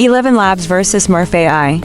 ElevenLabs versus Murf AI.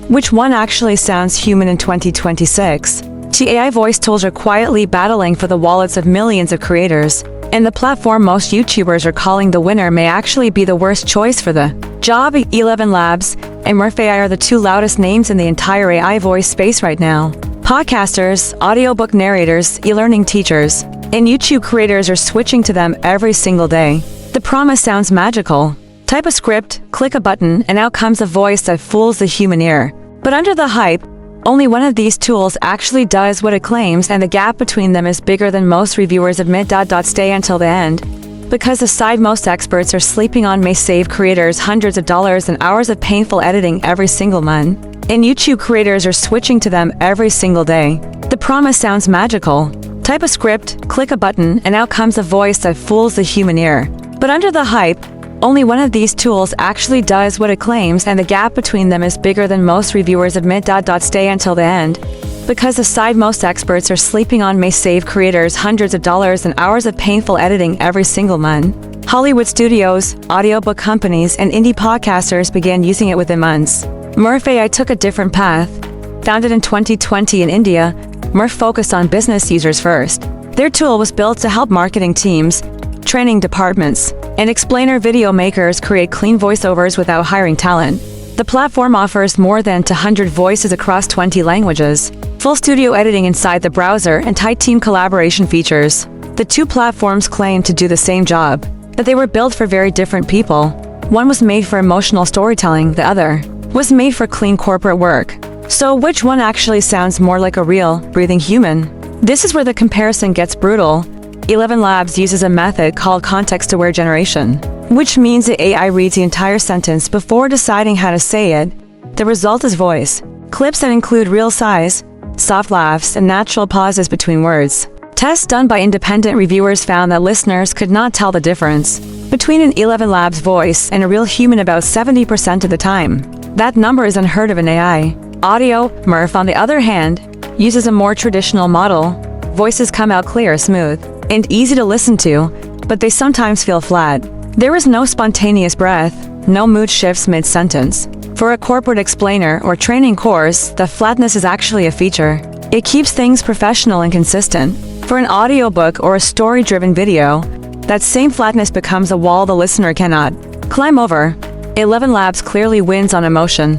Which one actually sounds human in 2026? Two AI voice tools are quietly battling for the wallets of millions of creators, and the platform most YouTubers are calling the winner may actually be the worst choice for the job. ElevenLabs and Murf AI are the two loudest names in the entire AI voice space right now. Podcasters, audiobook narrators, e-learning teachers, and YouTube creators are switching to them every single day. The promise sounds magical. Type a script, click a button, and out comes a voice that fools the human ear. But under the hype, only one of these tools actually does what it claims, and the gap between them is bigger than most reviewers admit. Stay until the end, because the side most experts are sleeping on may save creators hundreds of dollars and hours of painful editing every single month. And YouTube creators are switching to them every single day. The promise sounds magical. Type a script, click a button, and out comes a voice that fools the human ear. But under the hype, only one of these tools actually does what it claims, and the gap between them is bigger than most reviewers admit. Stay until the end, because the side most experts are sleeping on may save creators hundreds of dollars and hours of painful editing every single month. Hollywood studios, audiobook companies, and indie podcasters began using it within months. Murf AI took a different path. Founded in 2020 in India, Murf focused on business users first. Their tool was built to help marketing teams, training departments, and explainer video makers create clean voiceovers without hiring talent. The platform offers more than 200 voices across 20 languages, full studio editing inside the browser, and tight team collaboration features. The two platforms claim to do the same job, but they were built for very different people. One was made for emotional storytelling, the other was made for clean corporate work. So which one actually sounds more like a real, breathing human? This is where the comparison gets brutal. ElevenLabs uses a method called context-aware generation, which means the AI reads the entire sentence before deciding how to say it. The result is voice clips that include real sighs, soft laughs, and natural pauses between words. Tests done by independent reviewers found that listeners could not tell the difference between an ElevenLabs voice and a real human about 70% of the time. That number is unheard of in AI. Audio. Murf, on the other hand, uses a more traditional model. Voices come out clear, smooth, and easy to listen to, but they sometimes feel flat. There is no spontaneous breath, no mood shifts mid-sentence. For a corporate explainer or training course, the flatness is actually a feature. It keeps things professional and consistent. For an audiobook or a story-driven video, that same flatness becomes a wall the listener cannot climb over. ElevenLabs clearly wins on emotion,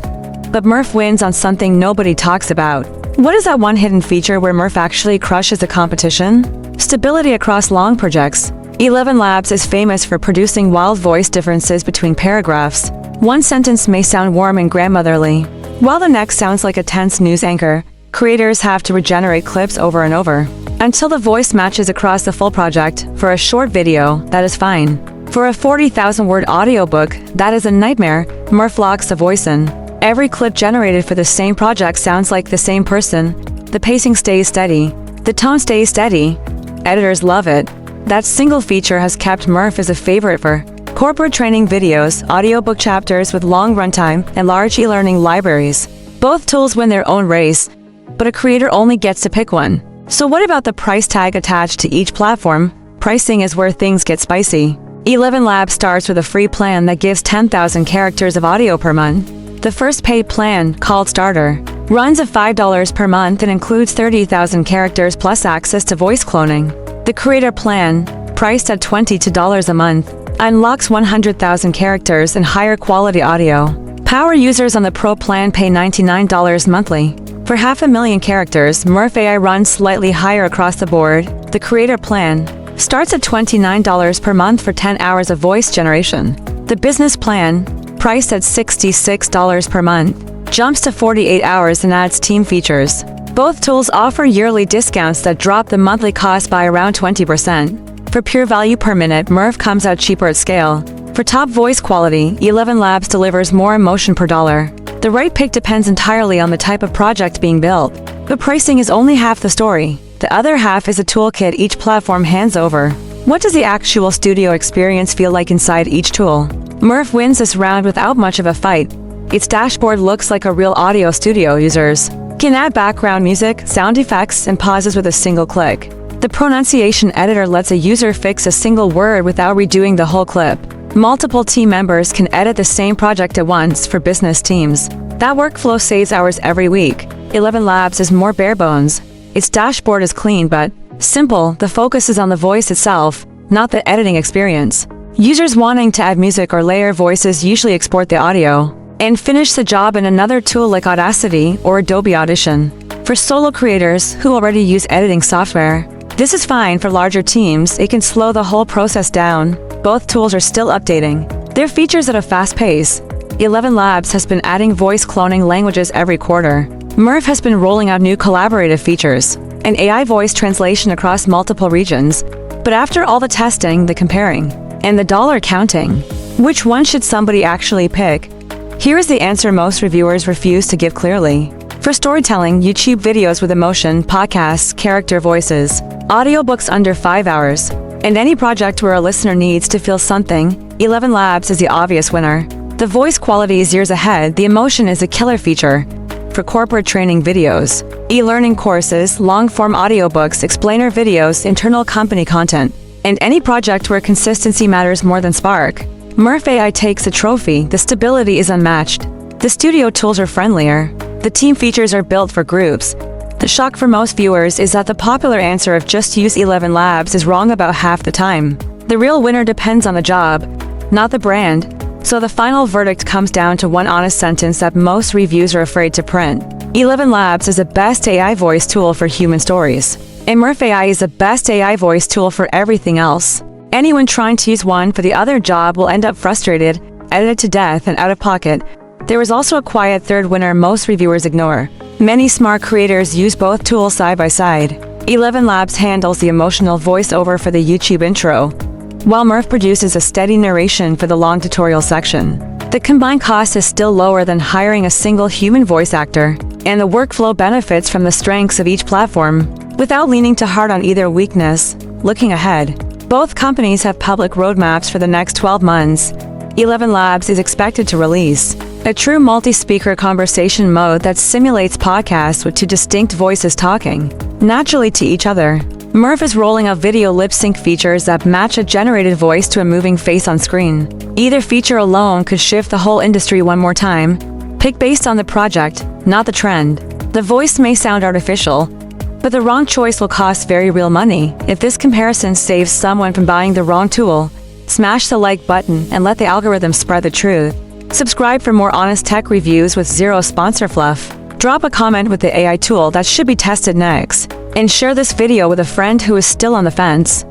but Murf wins on something nobody talks about. What is that one hidden feature where Murf actually crushes the competition? Stability across long projects. ElevenLabs is famous for producing wild voice differences between paragraphs. One sentence may sound warm and grandmotherly, while the next sounds like a tense news anchor. Creators have to regenerate clips over and over until the voice matches across the full project. For a short video, that is fine. For a 40,000-word audiobook, that is a nightmare. Murf locks the voice in. Every clip generated for the same project sounds like the same person. The pacing stays steady. The tone stays steady. Editors love it. That single feature has kept Murf as a favorite for corporate training videos, audiobook chapters with long runtime, and large e-learning libraries. Both tools win their own race, but a creator only gets to pick one. So what about the price tag attached to each platform? Pricing is where things get spicy. ElevenLabs starts with a free plan that gives 10,000 characters of audio per month. The first paid plan, called Starter, runs at $5 per month and includes 30,000 characters plus access to voice cloning. The Creator plan, priced at $22 a month, unlocks 100,000 characters and higher quality audio. Power users on the Pro plan pay $99 monthly. For 500,000 characters, Murf AI runs slightly higher across the board. The Creator plan starts at $29 per month for 10 hours of voice generation. The Business plan, priced at $66 per month, jumps to 48 hours and adds team features. Both tools offer yearly discounts that drop the monthly cost by around 20%. For pure value per minute, Murf comes out cheaper at scale. For top voice quality, ElevenLabs delivers more emotion per dollar. The right pick depends entirely on the type of project being built. But pricing is only half the story. The other half is a toolkit each platform hands over. What does the actual studio experience feel like inside each tool? Murf wins this round without much of a fight. Its dashboard looks like a real audio studio. Users can add background music, sound effects, and pauses with a single click. The pronunciation editor lets a user fix a single word without redoing the whole clip. Multiple team members can edit the same project at once for business teams. That workflow saves hours every week. ElevenLabs is more bare bones. Its dashboard is clean but simple. The focus is on the voice itself, not the editing experience. Users wanting to add music or layer voices usually export the audio and finish the job in another tool like Audacity or Adobe Audition. For solo creators who already use editing software, this is fine. For larger teams, it can slow the whole process down. Both tools are still updating their features at a fast pace. ElevenLabs has been adding voice cloning languages every quarter. Murf has been rolling out new collaborative features and AI voice translation across multiple regions. But after all the testing, the comparing, and the dollar counting, which one should somebody actually pick? Here is the answer most reviewers refuse to give clearly. For storytelling, YouTube videos with emotion, podcasts, character voices, audiobooks under 5 hours, and any project where a listener needs to feel something, ElevenLabs is the obvious winner. The voice quality is years ahead. The emotion is a killer feature. For corporate training videos, e-learning courses, long-form audiobooks, explainer videos, internal company content, and any project where consistency matters more than spark, Murf AI takes a trophy. The stability is unmatched. The studio tools are friendlier. The team features are built for groups. The shock for most viewers is that the popular answer of just use ElevenLabs is wrong about half the time. The real winner depends on the job, not the brand. So the final verdict comes down to one honest sentence that most reviews are afraid to print. ElevenLabs is the best AI voice tool for human stories, and Murf AI is the best AI voice tool for everything else. Anyone trying to use one for the other job will end up frustrated, edited to death, and out of pocket. There is also a quiet third winner most reviewers ignore. Many smart creators use both tools side by side. ElevenLabs handles the emotional voiceover for the YouTube intro, while Murf produces a steady narration for the long tutorial section. The combined cost is still lower than hiring a single human voice actor, and the workflow benefits from the strengths of each platform, without leaning too hard on either weakness. Looking ahead, both companies have public roadmaps for the next 12 months. ElevenLabs is expected to release a true multi-speaker conversation mode that simulates podcasts with two distinct voices talking naturally to each other. Murf is rolling out video lip-sync features that match a generated voice to a moving face on screen. Either feature alone could shift the whole industry one more time. Pick based on the project, not the trend. The voice may sound artificial, but the wrong choice will cost very real money. If this comparison saves someone from buying the wrong tool, smash the like button and let the algorithm spread the truth. Subscribe for more honest tech reviews with zero sponsor fluff. Drop a comment with the AI tool that should be tested next, and share this video with a friend who is still on the fence.